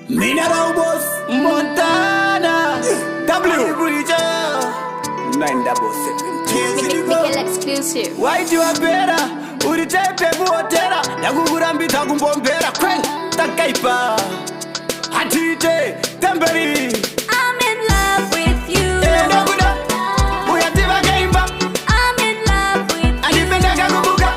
Mineral Boss Montana W Bridger 977 Mikel exclusive. White you are better Uritepe buotera Yakugurambita kumbombera Kwen takaipa Hatite Temberi I'm in love with you. Naguda Uyativa gaimba I'm in love with you. Anipenda kakubuka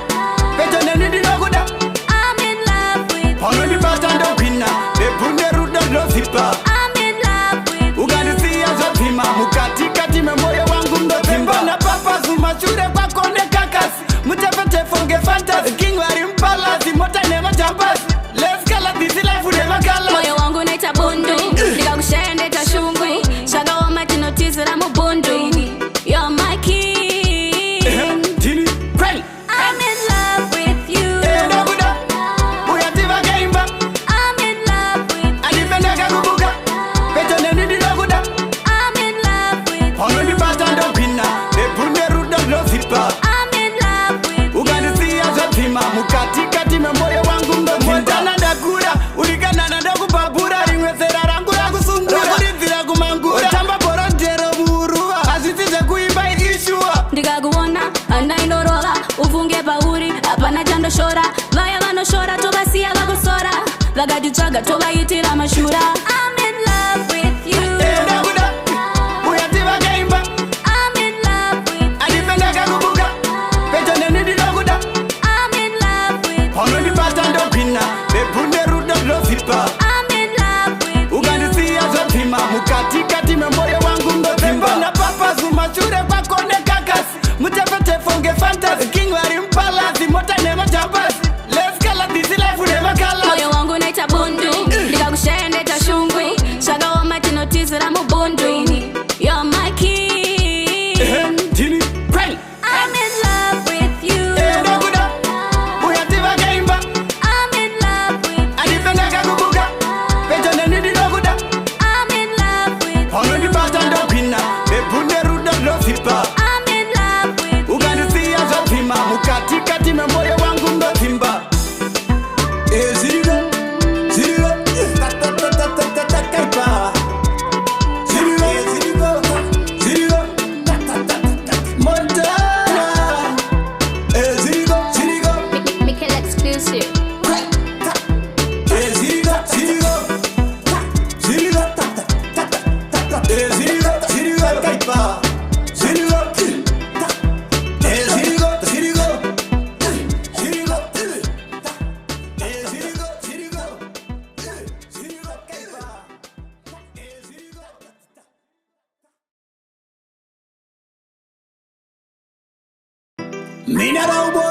Petone nidi naguda I'm in love with you. Pono ni patando pina Epunde ruda dosipa I'm in love with you. Uganisia zotima Mukatikati memoyo wangu mdotimba Na papa zumachure kwa kone kakasi Mutefete fonge fantasy King wari mpalasi Mota nema jambasi Let's call this life udema kala Moyo wangu naita bundu Nikakushende tashungwi Shaga wa mati notice la mubundu You're my king. Tini Kwen I'm in love with you. Naguda Uyativa gaimba I'm in love with you. Anipenda kakubuka Petone nidi naguda I'm in love with you. Pono ni patando pina Epunde ruda dosipa I'm in love with you. Uganisia zotima Mukatikati memoyo wangu mdotimba Montana ndakura Urigana ndakupapura Rimwe sera rangu rakusungura Rakudizira kumangura Tamba boro jero buruwa Asisize kuimba ishua Ndikakuona andaindorola ufunge pauri apana chandoshora vaya vanoshora tovasiya vakusora vakatitsvaga tovaitira mashura. I'm in love with you. Naguda Uyativa gaimba I'm in love with you. Anipenda kakubuka Petone nidi naguda I'm in love with you. Pono ni patando pina Epunde ruda dosipa I'm in love with you. Uganisia zotima Mukatikati memoyo wangu mdotimba Na papa zumachure kwa kone kakasi Mutefete fonge fantasy King wari mpalasi Mota nema jambasi Let's call this life udema kala Moyo wangu naita bundu ndikakushende tashungwi shaga wa mati notice la mubundu You're my king. Tini Kwen I'm in love with you. Naguda Uyativa gaimba I'm in love with you. Anipenda kakubuka Petone nidi naguda I'm in love with you. Pono ni patando pina Epunde ruda dosipa I'm in love with you. Uganisia zotima Mukatikati memoyo wangu mdotimba Zirigo Zirigo Takaipa Zirigo Zirigo Zirigo Montana Zirigo Zirigo Mikel exclusive. Zirigo Zirigo Zirigo Zirigo Zirigo Takaipa Zirigo Zirigo Zirigo Zirigo Mineral Boss